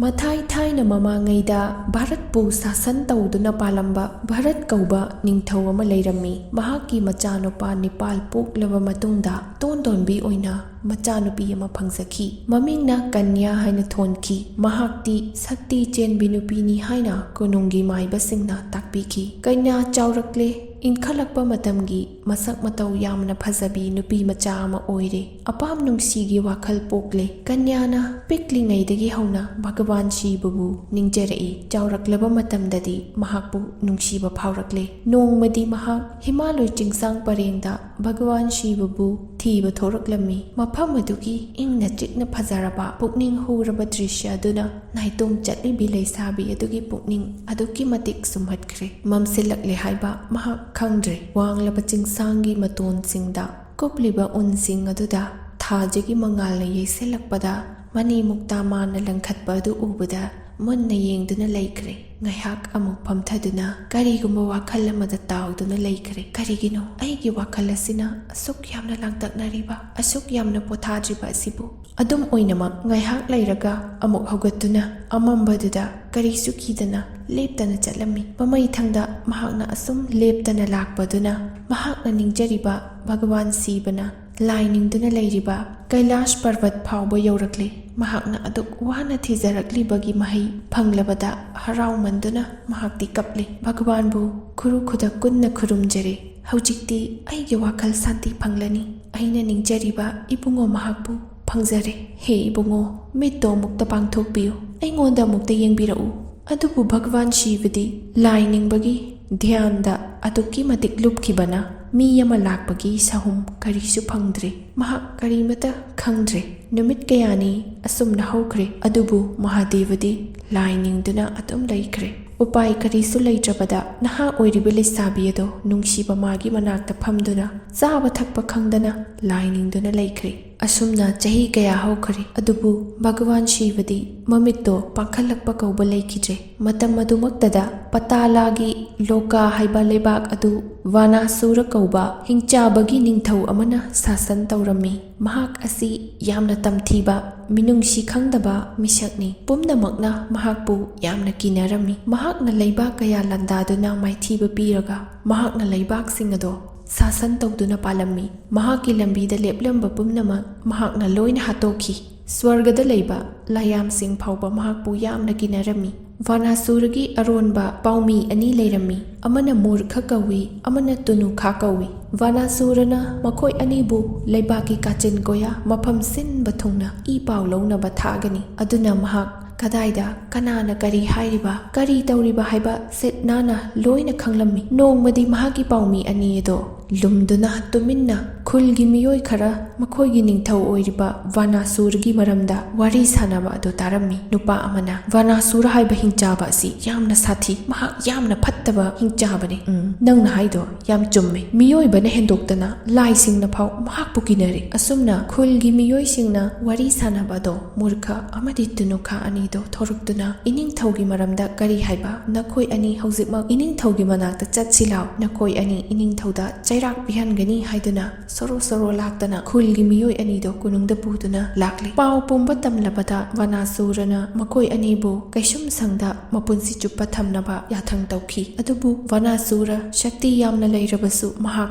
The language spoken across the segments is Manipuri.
ꯃꯊꯥꯏ ꯊꯥꯏꯅ ꯃꯃꯥꯡꯉꯩꯗ ꯚꯥꯔꯠꯄꯨ ꯁꯥꯁꯟ ꯇꯧꯗꯨꯅ ꯄꯥꯜꯂꯝꯕ ꯚꯥꯔꯠ ꯀꯧꯕ ꯅꯤꯡꯊꯧ ꯑꯃ ꯂꯩꯔꯝꯃꯤ꯫ ꯃꯍꯥꯛꯀꯤ ꯃꯆꯥꯅꯨꯄꯥ 9 ꯄꯣꯛꯂꯕ ꯃꯇꯨꯡꯗ ꯇꯣꯟꯇꯣꯟꯕꯤ ꯑꯣꯏꯅ ꯃꯆꯥꯅꯨꯄꯤ ꯑꯃ ꯐꯪꯖꯈꯤ꯫ ꯃꯃꯤꯡꯅ ꯀꯟꯌꯥ ꯍꯥꯏꯅ ꯊꯣꯟꯈꯤ꯫ ꯃꯍꯥꯛꯇꯤ ꯁꯛꯇꯤ ꯆꯦꯟꯕꯤ ꯅꯨꯄꯤꯅꯤ ꯍꯥꯏꯅ ꯀꯣꯅꯨꯡꯒꯤ ꯃꯥꯏꯕꯁꯤꯡꯅ ꯇꯥꯛꯄꯤꯈꯤ꯫ ꯀꯟꯌꯥ ꯆꯥꯎꯔꯛꯂꯦ, ꯏꯟꯈꯠꯂꯛꯄ ꯃꯇꯝꯒꯤ ꯃꯁꯛ ꯃꯇꯧ ꯌꯥꯝꯅ ꯐꯖꯕꯤ ꯅꯨꯄꯤ ꯃꯆꯥ ꯑꯃ ꯑꯣꯏꯔꯦ꯫ ꯑꯄꯥꯝ ꯅꯨꯡꯁꯤꯒꯤ ꯋꯥꯈꯜ ꯄꯣꯛꯂꯦ꯫ ꯀꯟꯌꯥꯅ ꯄꯤꯛꯂꯤꯉꯩꯗꯒꯤ ꯍꯧꯅ ꯚꯒꯋꯥꯟ ꯁꯤꯕꯕꯨ ꯅꯤꯡꯖꯔꯛꯏ꯫ ꯆꯥꯎꯔꯛꯂꯕ ꯃꯇꯝꯗꯗꯤ ꯃꯍꯥꯛꯄꯨ ꯅꯨꯡꯁꯤꯕ ꯐꯥꯎꯔꯛꯂꯦ꯫ ꯅꯣꯡꯃꯗꯤ ꯃꯍꯥꯛ ꯍꯤꯃꯥꯂꯣꯏ ꯆꯤꯡꯁꯥꯡ ꯄꯔꯦꯡꯗ ꯚꯒꯋꯥꯟ ꯁꯤꯕꯕꯨ ꯊꯤꯕ ꯊꯣꯔꯛꯂꯝꯃꯤ꯫ ꯃꯐꯝ ꯑꯗꯨꯒꯤ ꯏꯪꯅ ꯆꯤꯛꯅ ꯐꯖꯔꯕ ꯄꯨꯛꯅꯤꯡ ꯍꯨꯔꯕ ꯗ꯭ꯔꯤꯁ꯭ꯌ ꯑꯗꯨꯅ ꯅꯥꯏꯇꯣꯝ ꯆꯠꯂꯤꯕꯤ ꯂꯩꯁꯥꯕꯤ ꯑꯗꯨꯒꯤ ꯄꯨꯛꯅꯤꯡ ꯑꯗꯨꯛꯀꯤ ꯃꯇꯤꯛ ꯁꯨꯝꯍꯠꯈ꯭ꯔꯦ꯫ ꯃꯝꯁꯤꯜꯂꯛꯂꯦ ꯍꯥꯏꯕ ꯃꯍꯥꯛ ꯈꯪꯗ꯭ꯔꯦ꯫ ꯋꯥꯡꯂꯕ ꯆꯤꯡꯁꯥꯡꯒꯤ ꯃꯇꯣꯟꯁꯤꯡꯗ ꯀꯨꯞꯂꯤꯕ ꯎꯟꯁꯤꯡ ꯑꯗꯨꯗ ꯊꯥꯖꯒꯤ ꯃꯉꯥꯜꯅ ꯌꯩꯁꯤꯜꯂꯛꯄꯗ ꯃꯅꯤ ꯃꯨꯛꯇꯥ ꯃꯥꯟꯅ ꯂꯪꯈꯠꯄ ꯑꯗꯨ ꯎꯕꯗ ꯃꯨꯟꯅ ꯌꯦꯡꯗꯨꯅ ꯂꯩꯈ꯭ꯔꯦ꯫ ꯉꯥꯏꯍꯥꯛ ꯑꯃꯨꯛ ꯐꯝꯊꯗꯨꯅ ꯀꯔꯤꯒꯨꯝꯕ ꯋꯥꯈꯜ ꯑꯃꯗ ꯇꯥꯎꯗꯨꯅ ꯂꯩꯈ꯭ꯔꯦ꯫ ꯀꯔꯤꯒꯤꯅꯣ ꯑꯩꯒꯤ ꯋꯥꯈꯜ ꯑꯁꯤꯅ ꯑꯁꯨꯛ ꯌꯥꯝꯅ ꯂꯥꯡꯇꯛꯅꯔꯤꯕ, ꯑꯁꯨꯛ ꯌꯥꯝꯅ ꯄꯣꯊꯥꯗ꯭ꯔꯤꯕ ꯑꯁꯤꯕꯨ? ꯑꯗꯨꯝ ꯑꯣꯏꯅꯃꯛ ꯉꯥꯏꯍꯥꯛ ꯂꯩꯔꯒ ꯑꯃꯨꯛ ꯍꯧꯒꯠꯇꯨꯅ ꯑꯃꯝꯕꯗꯨꯗ ꯀꯔꯤꯁꯨ ꯀꯤꯗꯅ ꯂꯦꯞꯇꯅ ꯆꯠꯂꯝꯃꯤ꯫ ꯃꯃꯩꯊꯪꯗ ꯃꯍꯥꯛꯅ ꯑꯁꯨꯝ ꯂꯦꯞꯇꯅ ꯂꯥꯛꯄꯗꯨꯅ ꯃꯍꯥꯛꯅ ꯅꯤꯡꯖꯔꯤꯕ ꯚꯒꯋꯥꯟ ꯁꯤꯕꯅ ꯂꯥꯏ ꯅꯤꯡꯗꯨꯅ ꯂꯩꯔꯤꯕ ꯀꯩꯂꯥꯁ ꯄꯔꯕꯠ ꯐꯥꯎꯕ ꯌꯧꯔꯛꯂꯦ꯫ ꯃꯍꯥꯛꯅ ꯑꯗꯨꯛ ꯋꯥꯅ ꯊꯤꯖꯔꯛꯂꯤꯕꯒꯤ ꯃꯍꯩ ꯐꯪꯂꯕꯗ ꯍꯔꯥꯎꯃꯟꯗꯨꯅ ꯃꯍꯥꯛꯇꯤ ꯀꯞꯂꯦ꯫ ꯚꯒꯋꯥꯟꯕꯨ ꯈꯨꯔꯨ ꯈꯨꯗꯛ ꯀꯨꯟꯅ ꯈꯨꯔꯨꯝꯖꯔꯦ꯫ ꯍꯧꯖꯤꯛꯇꯤ ꯑꯩꯒꯤ ꯋꯥꯈꯜ ꯁꯥꯟꯇꯤ ꯐꯪꯂꯅꯤ꯫ ꯑꯩꯅ ꯅꯤꯡꯖꯔꯤꯕ ꯏꯕꯨꯡꯉꯣ ꯃꯍꯥꯛꯄꯨ ꯐꯪꯖꯔꯦ꯫ ꯍꯦ ꯏꯕꯨꯡꯉꯣ, ꯃꯤꯠꯇꯣ ꯑꯃꯨꯛꯇ ꯄꯥꯡꯊꯣꯛꯄꯤꯌꯨ, ꯑꯩꯉꯣꯟꯗ ꯑꯃꯨꯛꯇ ꯌꯦꯡꯕꯤꯔꯛꯎ꯫ ꯑꯗꯨꯕꯨ ꯚꯒꯋꯥꯟ ꯁꯤꯕꯗꯤ ꯂꯥꯏ ꯅꯤꯡꯕꯒꯤ ꯙ꯭ꯌꯥꯟꯗ ꯑꯗꯨꯛꯀꯤ ꯃꯇꯤꯛ ꯂꯨꯞꯈꯤꯕꯅ ꯃꯤ ꯑꯃ ꯂꯥꯛꯄꯒꯤ ꯁꯍꯨꯝ ꯀꯔꯤꯁꯨ ꯐꯪꯗ꯭ꯔꯦ꯫ ꯃꯍꯥꯛ ꯀꯔꯤꯃꯇ ꯈꯪꯗ꯭ꯔꯦ꯫ ꯅꯨꯃꯤꯠ ꯀꯌꯥꯅꯤ ꯑꯁꯨꯝꯅ ꯍꯧꯈ꯭ꯔꯦ꯫ ꯑꯗꯨꯕꯨ ꯃꯍꯥꯗꯦꯕꯗꯤ ꯂꯥꯏ ꯅꯤꯡꯗꯨꯅ ꯑꯗꯨꯝ ꯂꯩꯈ꯭ꯔꯦ꯫ ꯎꯄꯥꯏ ꯀꯔꯤꯁꯨ ꯂꯩꯇ꯭ꯔꯕꯗ ꯅꯍꯥ ꯑꯣꯏꯔꯤꯕ ꯂꯩꯁꯥꯕꯤ ꯑꯗꯣ ꯅꯨꯡꯁꯤꯕ ꯃꯥꯒꯤ ꯃꯅꯥꯛꯇ ꯐꯝꯗꯨꯅ ꯆꯥꯕ ꯊꯛꯄ ꯈꯪꯗꯅ ꯂꯥꯏ ꯅꯤꯡꯗꯨꯅ ꯂꯩꯈ꯭ꯔꯦ꯫ ꯑꯁꯨꯝꯅ ꯆꯍꯤ ꯀꯌꯥ ꯍꯧꯈ꯭ꯔꯦ꯫ ꯑꯗꯨꯕꯨ ꯚꯒꯋꯥꯟ ꯁꯤꯕꯗꯤ ꯃꯃꯤꯠꯇꯣ ꯄꯥꯡꯈꯠꯂꯛꯄ ꯀꯧꯕ ꯂꯩꯈꯤꯗ꯭ꯔꯦ꯫ ꯃꯇꯝ ꯑꯗꯨꯃꯛꯇꯗ ꯄꯇꯥꯂꯥꯒꯤ ꯂꯣꯀꯥ ꯍꯥꯏꯕ ꯂꯩꯕꯥꯛ ꯑꯗꯨ ꯚꯥꯅꯥꯁꯨꯔ ꯀꯧꯕ ꯍꯤꯡꯆꯥꯕꯒꯤ ꯅꯤꯡꯊꯧ ꯑꯃꯅ ꯁꯥꯁꯟ ꯇꯧꯔꯝꯃꯤ꯫ ꯃꯍꯥꯛ ꯑꯁꯤ ꯌꯥꯝꯅ ꯇꯝꯊꯤꯕ, ꯃꯤꯅꯨꯡꯁꯤ ꯈꯪꯗꯕ ꯃꯤꯁꯛꯅꯤ꯫ ꯄꯨꯝꯅꯃꯛꯅ ꯃꯍꯥꯛꯄꯨ ꯌꯥꯝꯅ ꯀꯤꯅꯔꯝꯃꯤ꯫ ꯃꯍꯥꯛꯅ ꯂꯩꯕꯥꯛ ꯀꯌꯥ ꯂꯥꯟꯗꯥꯗꯨꯅ ꯃꯥꯏꯊꯤꯕ ꯄꯤꯔꯒ ꯃꯍꯥꯛꯅ ꯂꯩꯕꯥꯛꯁꯤꯡ ꯑꯗꯣ ꯁꯥꯁꯟ ꯇꯧꯗꯨꯅ ꯄꯥꯜꯂꯝꯃꯤ꯫ ꯃꯍꯥꯛꯀꯤ ꯂꯝꯕꯤꯗ ꯂꯦꯞꯂꯝꯕ ꯄꯨꯝꯅꯃꯛ ꯃꯍꯥꯛꯅ ꯂꯣꯏꯅ ꯍꯥꯠꯇꯣꯛꯈꯤ꯫ ꯁ꯭ꯋꯔꯒꯗ ꯂꯩꯕ ꯂꯥꯏꯌꯥꯝꯁꯤꯡ ꯐꯥꯎꯕ ꯃꯍꯥꯛꯄꯨ ꯌꯥꯝꯅ ꯀꯤꯅꯔꯝꯃꯤ꯫ ꯚꯥꯅꯥꯁꯨꯔꯒꯤ ꯑꯔꯣꯟꯕ ꯄꯥꯎꯃꯤ 2 ꯂꯩꯔꯝꯃꯤ꯫ ꯑꯃꯅ ꯃꯨꯔꯈ ꯀꯧꯏ, ꯑꯃꯅ ꯇꯨꯅꯨꯈꯥ ꯀꯧꯏ꯫ ꯚꯥꯅꯥꯁꯨꯔꯅ ꯃꯈꯣꯏ ꯑꯅꯤꯕꯨ ꯂꯩꯕꯥꯛꯀꯤ ꯀꯥꯆꯤꯟ ꯀꯣꯌꯥ ꯃꯐꯝ ꯁꯤꯟꯕ ꯊꯨꯡꯅ ꯏ ꯄꯥꯎ ꯂꯧꯅꯕ ꯊꯥꯒꯅꯤ꯫ ꯑꯗꯨꯅ ꯃꯍꯥꯛ ꯀꯗꯥꯏꯗ, ꯀꯅꯥꯅ ꯀꯔꯤ ꯍꯥꯏꯔꯤꯕ, ꯀꯔꯤ ꯇꯧꯔꯤꯕ ꯍꯥꯏꯕ ꯁꯤꯠ ꯅꯥꯟꯅ ꯂꯣꯏꯅ ꯈꯪꯂꯝꯃꯤ꯫ ꯅꯣꯡꯃꯗꯤ ꯃꯍꯥꯛꯀꯤ ꯄꯥꯎꯃꯤ 2 ꯑꯗꯣ ꯂꯨꯝꯗꯨꯅ ꯇꯨꯃꯤꯟꯅ ꯈꯨꯜꯒꯤ ꯃꯤꯑꯣꯏ ꯈꯔ ꯃꯈꯣꯏꯒꯤ ꯅꯤꯡꯊꯧ ꯑꯣꯏꯔꯤꯕ ꯚꯥꯅꯥꯁꯨꯔꯒꯤ ꯃꯔꯝꯗ ꯋꯥꯔꯤ ꯁꯥꯅꯕ ꯑꯗꯨ ꯇꯥꯔꯝꯃꯤ꯫ ꯅꯨꯄꯥ ꯑꯃꯅ, "ꯚꯥꯅꯥꯁꯨꯔ ꯍꯥꯏꯕ ꯍꯤꯡꯆꯥꯕ ꯑꯁꯤ ꯌꯥꯝꯅ ꯁꯥꯊꯤ, ꯃꯍꯥꯛ ꯌꯥꯝꯅ ꯐꯠꯇꯕ ꯍꯤꯡꯆꯥꯕꯅꯤ꯫ ꯅꯪꯅ ꯍꯥꯏꯗꯣ ꯌꯥꯝ ꯆꯨꯝꯃꯦ꯫ ꯃꯤꯑꯣꯏꯕꯅ ꯍꯦꯟꯗꯣꯛꯇꯅ ꯂꯥꯏꯁꯤꯡꯅ ꯐꯥꯎ ꯃꯍꯥꯛꯄꯨ ꯀꯤꯅꯔꯦ." ꯑꯁꯨꯝꯅ ꯈꯨꯜꯒꯤ ꯃꯤꯑꯣꯏꯁꯤꯡꯅ ꯋꯥꯔꯤ ꯁꯥꯅꯕ ꯑꯗꯣ ꯃꯨꯔꯈ ꯑꯃꯗꯤ ꯇꯨꯅꯨꯈꯥ ꯑꯅꯤꯗꯣ ꯊꯣꯔꯛꯇꯨꯅ, "ꯏꯅꯤꯡꯊꯧꯒꯤ ꯃꯔꯝꯗ ꯀꯔꯤ ꯍꯥꯏꯕ? ꯅꯈꯣꯏ ꯑꯅꯤ ꯍꯧꯖꯤꯛꯃꯛ ꯏꯅꯤꯡꯊꯧꯒꯤ ꯃꯅꯥꯛꯇ ꯆꯠꯁꯤ ꯂꯥꯎ꯫ ꯅꯈꯣꯏ ꯑꯅꯤ ꯏꯅꯤꯡꯊꯧꯗ ꯆꯩꯔꯥꯛ ꯄꯤꯍꯟꯒꯅꯤ" ꯍꯥꯏꯗꯨꯅ ꯁꯣꯔꯣ ꯁꯣꯔꯣ ꯂꯥꯛꯇꯅ ꯈꯨꯜꯒꯤ ꯃꯤꯑꯣꯏ ꯑꯅꯤꯗꯣ ꯀꯣꯅꯨꯡꯗ ꯄꯨꯗꯨꯅ ꯂꯥꯛꯂꯤ꯫ ꯄꯥꯎ ꯄꯨꯝꯕ ꯇꯝꯂꯕꯗ ꯚꯥꯅꯥꯁꯨꯔꯅ ꯃꯈꯣꯏ ꯑꯅꯤꯕꯨ ꯀꯩꯁꯨꯝ ꯁꯪꯗ ꯃꯄꯨꯟꯁꯤ ꯆꯨꯞꯄ ꯊꯝꯅꯕ ꯌꯥꯊꯪ ꯇꯧꯈꯤ꯫ ꯑꯗꯨꯕꯨ ꯚꯥꯅꯥꯁꯨꯔ ꯁꯛꯇꯤ ꯌꯥꯝꯅ ꯂꯩꯔꯕꯁꯨ ꯃꯍꯥꯛ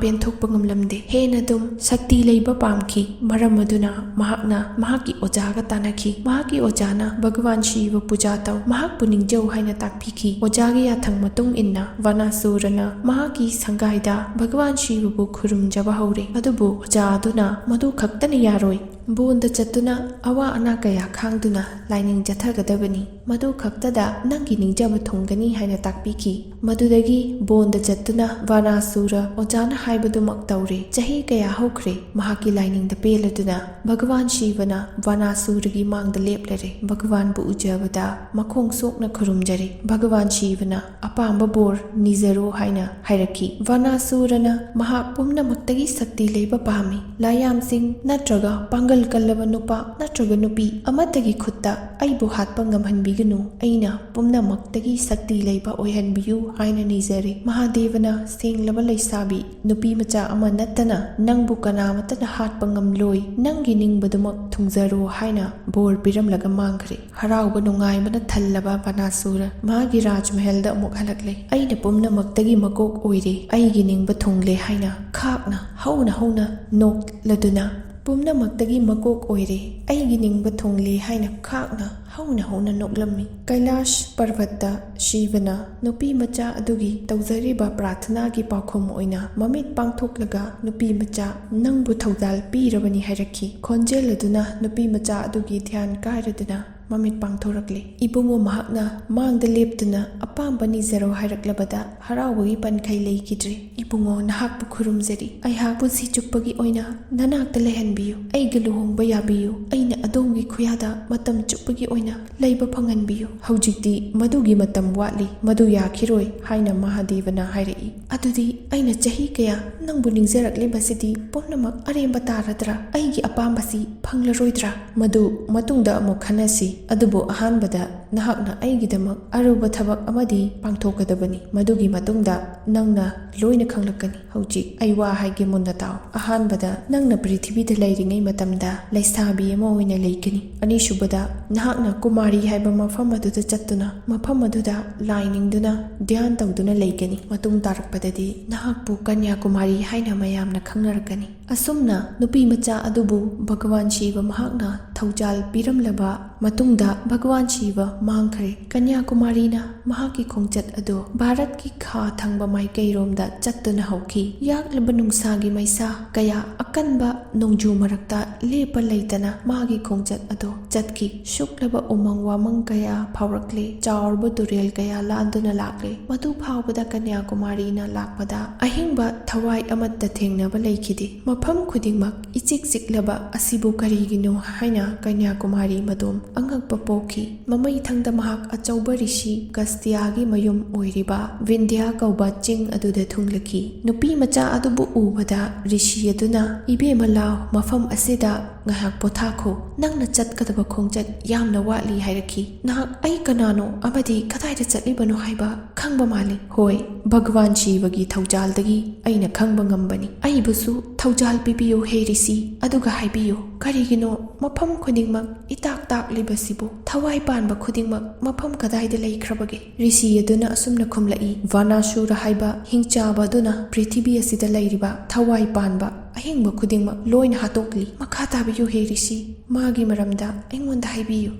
ꯄꯦꯟꯊꯣꯛꯄ ꯉꯝꯂꯝꯗꯦ꯫ ꯍꯦꯟꯅ ꯑꯗꯨꯝ ꯁꯛꯇꯤ ꯂꯩꯕ ꯄꯥꯝꯈꯤ꯫ ꯃꯔꯝ ꯑꯗꯨꯅ ꯃꯍꯥꯛꯅ ꯃꯍꯥꯛꯀꯤ ꯑꯣꯖꯥꯒ ꯇꯥꯟꯅꯈꯤ꯫ ꯃꯍꯥꯛꯀꯤ ꯑꯣꯖꯥꯅ ꯚꯒꯋꯥꯟ ꯁꯤꯕ ꯄꯨꯖꯥ ꯇꯧ, ꯃꯍꯥꯛꯄꯨ ꯅꯤꯡꯖꯧ ꯍꯥꯏꯅ ꯇꯥꯛꯄꯤꯈꯤ꯫ ꯑꯣꯖꯥꯒꯤ ꯌꯥꯊꯪ ꯃꯇꯨꯡ ꯏꯟꯅ ꯚꯥꯅꯥꯁꯨꯔꯅ ꯃꯍꯥꯛꯀꯤ ꯁꯪꯒꯥꯏꯗ ꯚꯒꯋꯥꯟ ꯁꯤꯕꯕꯨ ꯈꯨꯔꯨꯝꯖꯕ ꯍꯧꯔꯦ꯫ ꯑꯗꯨꯕꯨ ꯑꯣꯖꯥ ꯑꯗꯨꯅ ꯃꯗꯨ ꯈꯛꯇꯅ ꯌꯥꯔꯣꯏ, ꯕꯣꯟꯗ ꯆꯠꯇꯨꯅ ꯑꯋꯥ ꯑꯅꯥ ꯀꯌꯥ ꯈꯥꯡꯗꯨꯅ ꯂꯥꯏꯅꯤꯡ ꯆꯠꯊꯒꯗꯕꯅꯤ꯫ ꯃꯗꯨ ꯈꯛꯇꯗ ꯅꯪꯒꯤ ꯅꯤꯡꯖꯕ ꯊꯨꯡꯒꯅꯤ ꯍꯥꯏꯅ ꯇꯥꯛꯄꯤꯈꯤ꯫ ꯃꯗꯨꯗꯒꯤ ꯕꯣꯟꯗ ꯆꯠꯇꯨꯅ ꯚꯥꯅꯥꯁꯨꯔ ꯑꯣꯖꯥꯅ ꯍꯥꯏꯕꯗꯨꯃꯛ ꯇꯧꯔꯦ꯫ ꯆꯍꯤ ꯀꯌꯥ ꯍꯧꯈ꯭ꯔꯦ꯫ ꯃꯍꯥꯛꯀꯤ ꯂꯥꯏꯅꯤꯡꯗ ꯄꯦꯜꯂꯗꯨꯅ ꯚꯒꯋꯥꯟ ꯁꯤꯕꯅ ꯚꯥꯅꯥꯁꯨꯔꯒꯤ ꯃꯥꯡꯗ ꯂꯦꯞꯂꯔꯦ꯫ ꯚꯒꯋꯥꯟꯕꯨ ꯎꯖꯕꯗ ꯃꯈꯣꯡ ꯁꯣꯛꯅ ꯈꯨꯔꯨꯝꯖꯔꯦ꯫ ꯚꯒꯋꯥꯟ ꯁꯤꯕꯅ ꯑꯄꯥꯝꯕ ꯕꯣꯔ ꯅꯤꯖꯔꯣ ꯍꯥꯏꯅ ꯍꯥꯏꯔꯛꯈꯤ꯫ ꯚꯥꯅꯥꯁꯨꯔꯅ ꯃꯍꯥꯛ ꯄꯨꯝꯅꯃꯛꯇꯒꯤ ꯁꯛꯇꯤ ꯂꯩꯕ ꯄꯥꯝꯃꯤ꯫ ꯂꯥꯏꯌꯥꯝꯁꯤꯡ ꯅꯠꯇ꯭ꯔꯒ ꯄꯥꯡꯒꯜ ꯄꯥꯡꯒꯜ ꯀꯜꯂꯕ ꯅꯨꯄꯥ ꯅꯠꯇ꯭ꯔꯒ ꯅꯨꯄꯤ ꯑꯃꯠꯇꯒꯤ ꯈꯨꯠꯇ ꯑꯩꯕꯨ ꯍꯥꯠꯄ ꯉꯝꯍꯟꯕꯤꯒꯅꯨ, ꯑꯩꯅ ꯄꯨꯝꯅꯃꯛꯇꯒꯤ ꯁꯛꯇꯤ ꯂꯩꯕ ꯑꯣꯏꯍꯟꯕꯤꯌꯨ ꯍꯥꯏꯅ ꯅꯤꯖꯔꯤ꯫ ꯃꯍꯥꯗꯦꯕꯅ ꯁꯦꯡꯂꯕ ꯂꯩꯁꯥꯕꯤ ꯅꯨꯄꯤ ꯃꯆꯥ ꯑꯃ ꯅꯠꯇꯅ ꯅꯪꯕꯨ ꯀꯅꯥꯃꯠꯇꯅ ꯍꯥꯠꯄ ꯉꯝꯂꯣꯏ, ꯅꯪꯒꯤ ꯅꯤꯡꯕꯗꯨꯃꯛ ꯊꯨꯡꯖꯔꯣ ꯍꯥꯏꯅ ꯕꯣꯔ ꯄꯤꯔꯝꯂꯒ ꯃꯥꯡꯈ꯭ꯔꯦ꯫ ꯍꯔꯥꯎꯕ ꯅꯨꯡꯉꯥꯏꯕꯅ ꯊꯜꯂꯕ ꯕꯅꯥꯁꯨꯔ ꯃꯥꯒꯤ ꯔꯥꯖꯃꯍꯜꯗ ꯑꯃꯨꯛ ꯍꯜꯂꯛꯂꯦ꯫ ꯑꯩꯅ ꯄꯨꯝꯅꯃꯛꯇꯒꯤ ꯃꯀꯣꯛ ꯑꯣꯏꯔꯦ, ꯑꯩꯒꯤ ꯅꯤꯡꯕ ꯊꯨꯡꯂꯦ ꯍꯥꯏꯅ ꯈꯥꯛꯅ ꯍꯧꯅ ꯍꯧꯅ ꯅꯣꯛꯂꯗꯨꯅ ꯄꯨꯝꯅꯃꯛꯇꯒꯤ ꯃꯀꯣꯛ ꯑꯣꯏꯔꯦ, ꯑꯩꯒꯤ ꯅꯤꯡꯕ ꯊꯨꯡꯂꯦ ꯍꯥꯏꯅ ꯈꯥꯛꯅ ꯍꯧꯅ ꯍꯧꯅ ꯅꯣꯛꯂꯝꯃꯤ꯫ ꯀꯩꯂꯥꯁ ꯄꯔꯕꯠꯇ ꯁꯤꯕꯅ ꯅꯨꯄꯤ ꯃꯆꯥ ꯑꯗꯨꯒꯤ ꯇꯧꯖꯔꯤꯕ ꯄ꯭ꯔꯥꯊꯅꯥꯒꯤ ꯄꯥꯎꯈꯨꯝ ꯑꯣꯏꯅ ꯃꯃꯤꯠ ꯄꯥꯡꯊꯣꯛꯂꯒ ꯅꯨꯄꯤ ꯃꯆꯥ ꯅꯪꯕꯨ ꯊꯧꯖꯥꯜ ꯄꯤꯔꯕꯅꯤ ꯍꯥꯏꯔꯛꯈꯤ꯫ ꯈꯣꯟꯖꯦꯜ ꯑꯗꯨꯅ ꯅꯨꯄꯤ ꯃꯆꯥ ꯑꯗꯨꯒꯤ ꯙ꯭ꯌꯥꯟ ꯀꯥꯏꯔꯗꯨꯅ ꯃꯃꯤꯠ ꯄꯥꯡꯊꯣꯔꯛꯂꯦ꯫ ꯏꯕꯨꯡꯉꯣ ꯃꯍꯥꯛꯅ ꯃꯥꯡꯗ ꯂꯦꯞꯇꯨꯅ ꯑꯄꯥꯝꯕ ꯅꯤꯖꯔꯣ ꯍꯥꯏꯔꯛꯂꯕꯗ ꯍꯔꯥꯎꯕꯒꯤ ꯄꯟꯈꯩ ꯂꯩꯈꯤꯗ꯭ꯔꯦ꯫ ꯏꯕꯨꯡꯉꯣ ꯅꯍꯥꯛꯄꯨ ꯈꯨꯔꯨꯝꯖꯔꯤ, ꯑꯩꯍꯥꯛ ꯄꯨꯟꯁꯤ ꯆꯨꯞꯄꯒꯤ ꯑꯣꯏꯅ ꯅꯅꯥꯛꯇ ꯂꯩꯍꯟꯕꯤꯌꯨ, ꯑꯩꯒ ꯂꯨꯍꯣꯡꯕ ꯌꯥꯕꯤꯌꯨ, ꯑꯩꯅ ꯑꯗꯣꯝꯒꯤ ꯈꯨꯌꯥꯗ ꯃꯇꯝ ꯆꯨꯞꯄꯒꯤ ꯑꯣꯏꯅ ꯂꯩꯕ ꯐꯪꯍꯟꯕꯤꯌꯨ꯫ ꯍꯧꯖꯤꯛꯇꯤ ꯃꯗꯨꯒꯤ ꯃꯇꯝ ꯋꯥꯠꯂꯤ, ꯃꯗꯨ ꯌꯥꯈꯤꯔꯣꯏ ꯍꯥꯏꯅ ꯃꯍꯥꯗꯦꯕꯅ ꯍꯥꯏꯔꯛꯏ꯫ ꯑꯗꯨꯗꯤ ꯑꯩꯅ ꯆꯍꯤ ꯀꯌꯥ ꯅꯪꯕꯨ ꯅꯤꯡꯖꯔꯛꯂꯤꯕꯁꯤꯗꯤ ꯄꯨꯝꯅꯃꯛ ꯑꯔꯦꯝꯕ ꯇꯥꯔꯗ꯭ꯔꯥ? ꯑꯩꯒꯤ ꯑꯄꯥꯝꯕꯁꯤ ꯐꯪꯂꯔꯣꯏꯗ꯭ꯔꯥ? ꯃꯗꯨ ꯃꯇꯨꯡꯗ ꯑꯃꯨꯛ ꯈꯟꯅꯁꯤ, ꯑꯗꯨꯕꯨ ꯑꯍꯥꯟꯕꯗ ꯅꯍꯥꯛꯅ ꯑꯩꯒꯤꯗꯃꯛ ꯑꯔꯨꯕ ꯊꯕꯛ ꯑꯃꯗꯤ ꯄꯥꯡꯊꯣꯛꯀꯗꯕꯅꯤ, ꯃꯗꯨꯒꯤ ꯃꯇꯨꯡꯗ ꯅꯪꯅ ꯂꯣꯏꯅ ꯈꯪꯂꯛꯀꯅꯤ꯫ ꯍꯧꯖꯤꯛ ꯑꯩ ꯋꯥ ꯍꯥꯏꯒꯦ ꯃꯨꯟꯅ ꯇꯥꯎ꯫ ꯑꯍꯥꯟꯕꯗ ꯅꯪꯅ ꯄ꯭ꯔꯤꯊꯤꯕꯤꯗ ꯂꯩꯔꯤꯉꯩ ꯃꯇꯝꯗ ꯂꯩꯁꯥꯕꯤ ꯑꯃ ꯑꯣꯏꯅ ꯂꯩꯒꯅꯤ꯫ ꯑꯅꯤꯁꯨꯕꯗ ꯅꯍꯥꯛꯅ ꯀꯨꯃꯥꯔꯤ ꯍꯥꯏꯕ ꯃꯐꯝ ꯑꯗꯨꯗ ꯆꯠꯇꯨꯅ ꯃꯐꯝ ꯑꯗꯨꯗ ꯂꯥꯏ ꯅꯤꯡꯗꯨꯅ ꯙ꯭ꯌꯥꯟ ꯇꯧꯗꯨꯅ ꯂꯩꯒꯅꯤ꯫ ꯃꯇꯨꯡ ꯇꯥꯔꯛꯄꯗꯗꯤ ꯅꯍꯥꯛꯄꯨ ꯀꯟꯌꯥꯀꯨꯃꯥꯔꯤ ꯍꯥꯏꯅ ꯃꯌꯥꯝꯅ ꯈꯪꯅꯔꯛꯀꯅꯤ꯫ ꯑꯁꯨꯝꯅ ꯅꯨꯄꯤ ꯃꯆꯥ ꯑꯗꯨꯕꯨ ꯚꯒꯋꯥꯟ ꯁꯤꯕ ꯃꯍꯥꯛꯅ ꯊꯧꯖꯥꯜ ꯄꯤꯔꯝꯂꯕ ꯃꯇꯨꯡꯗ ꯚꯒꯋꯥꯟ ꯁꯤꯕ ꯃꯥꯡꯈ꯭ꯔꯦ꯫ ꯀꯟꯌꯥꯀꯨꯃꯥꯔꯤꯅ ꯃꯍꯥꯛꯀꯤ ꯈꯣꯡꯆꯠ ꯑꯗꯨ ꯚꯥꯔꯠꯀꯤ ꯈꯥ ꯊꯪꯕ ꯃꯥꯏꯀꯩꯔꯣꯝꯗ ꯆꯠꯇꯨꯅ ꯍꯧꯈꯤ꯫ ꯌꯥꯛꯂꯕ ꯅꯨꯡꯁꯥꯒꯤ ꯃꯩꯁꯥ ꯀꯌꯥ, ꯑꯀꯟꯕ ꯅꯣꯡꯖꯨ ꯃꯔꯛꯇ ꯂꯦꯞꯄ ꯂꯩꯇꯅ ꯃꯥꯒꯤ ꯈꯣꯡꯆꯠ ꯑꯗꯨ ꯆꯠꯈꯤ꯫ ꯁꯨꯛꯂꯕ ꯎꯃꯪ ꯋꯥꯃꯪ ꯀꯌꯥ ꯐꯥꯎꯔꯛꯂꯦ, ꯆꯥꯎꯔꯕ ꯇꯨꯔꯦꯜ ꯀꯌꯥ ꯂꯥꯟꯗꯨꯅ ꯂꯥꯛꯂꯦ꯫ ꯃꯗꯨ ꯐꯥꯎꯕꯗ ꯀꯟꯌꯥꯀꯨꯃꯥꯔꯤꯅ ꯂꯥꯛꯄꯗ ꯑꯍꯤꯡꯕ ꯊꯋꯥꯏ ꯑꯃꯠꯇ ꯊꯦꯡꯅꯕ ꯂꯩꯈꯤꯗꯦ꯫ ꯃꯐꯝ ꯈꯨꯗꯤꯡꯃꯛ ꯏꯆꯤꯛ ꯆꯤꯛꯂꯕ ꯑꯁꯤꯕꯨ ꯀꯔꯤꯒꯤꯅꯣ ꯍꯥꯏꯅ ꯀꯟꯌꯥꯀꯨꯃꯥꯔꯤ ꯃꯗꯣꯝ ꯑꯉꯛꯄ ꯄꯣꯛꯈꯤ꯫ ꯃꯃꯩꯊꯪꯗ ꯃꯍꯥꯛ ꯑꯆꯧꯕ ꯔꯤꯁꯤ ꯒꯁꯇ꯭ꯌꯥꯒꯤ ꯃꯌꯨꯝ ꯑꯣꯏꯔꯤꯕ ꯚꯤꯟꯙ꯭ꯌꯥ ꯀꯧꯕ ꯆꯤꯡ ꯑꯗꯨꯗ ꯊꯨꯡꯂꯈꯤ꯫ ꯅꯨꯄꯤ ꯃꯆꯥ ꯑꯗꯨꯕꯨ ꯎꯕꯗ ꯔꯤꯁꯤ ꯑꯗꯨꯅ ꯏꯕꯦꯝꯃ ꯂꯥꯎ, ꯃꯐꯝ ꯑꯁꯤꯗ ꯉꯥꯏꯍꯥꯛ ꯄꯣꯊꯥꯈꯣ, ꯅꯪꯅ ꯆꯠꯀꯗꯕ ꯈꯣꯡꯆꯠ ꯌꯥꯝꯅ ꯋꯥꯠꯂꯤ ꯍꯥꯏꯔꯛꯈꯤ꯫ ꯅꯍꯥꯛ ꯑꯩ ꯀꯅꯥꯅꯣ ꯑꯃꯗꯤ ꯀꯗꯥꯏꯗ ꯆꯠꯂꯤꯕꯅꯣ ꯍꯥꯏꯕ ꯈꯪꯕ ꯃꯥꯜꯂꯤ꯫ ꯍꯣꯏ, ꯚꯒꯋꯥꯟ ꯁꯤꯕꯒꯤ ꯊꯧꯖꯥꯜꯗꯒꯤ ꯑꯩꯅ ꯈꯪꯕ ꯉꯝꯕꯅꯤ꯫ ꯑꯩꯕꯨꯁꯨ ꯊꯧꯖꯥꯜ ꯄꯤꯕꯤꯌꯨ ꯍꯦ ꯔꯤꯁꯤ, ꯑꯗꯨꯒ ꯍꯥꯏꯕꯤꯌꯨ ꯀꯔꯤꯒꯤꯅꯣ ꯃꯐꯝ ꯈꯨꯗꯤꯡꯃꯛ ꯏꯇꯥꯛ ꯇꯥꯛꯂꯤꯕꯁꯤꯕꯨ? ꯊꯋꯥꯏ ꯄꯥꯟꯕ ꯈꯨꯗꯤꯡꯃꯛ ꯃꯐꯝ ꯀꯗꯥꯏꯗ ꯂꯩꯈ꯭ꯔꯕꯒꯦ? ꯔꯤꯁꯤ ꯑꯗꯨꯅ ꯑꯁꯨꯝꯅ ꯈꯨꯝꯂꯛꯏ, ꯚꯥꯅꯥꯁꯨꯔ ꯍꯥꯏꯕ ꯍꯤꯡꯆꯥꯕ ꯑꯗꯨꯅ ꯄ꯭ꯔꯤꯊꯤꯕꯤ ꯑꯁꯤꯗ ꯂꯩꯔꯤꯕ ꯊꯋꯥꯏ ꯄꯥꯟꯕ ꯑꯍꯤꯡꯕ ꯈꯨꯗꯤꯡꯃꯛ ꯂꯣꯏꯅ ꯍꯥꯠꯇꯣꯛꯂꯤ꯫ ꯃꯈꯥ ꯇꯥꯕꯤꯌꯨ ꯍꯦ ꯔꯤꯁꯤ, ꯃꯥꯒꯤ ꯃꯔꯝꯗ ꯑꯩꯉꯣꯟꯗ ꯍꯥꯏꯕꯤꯌꯨ꯫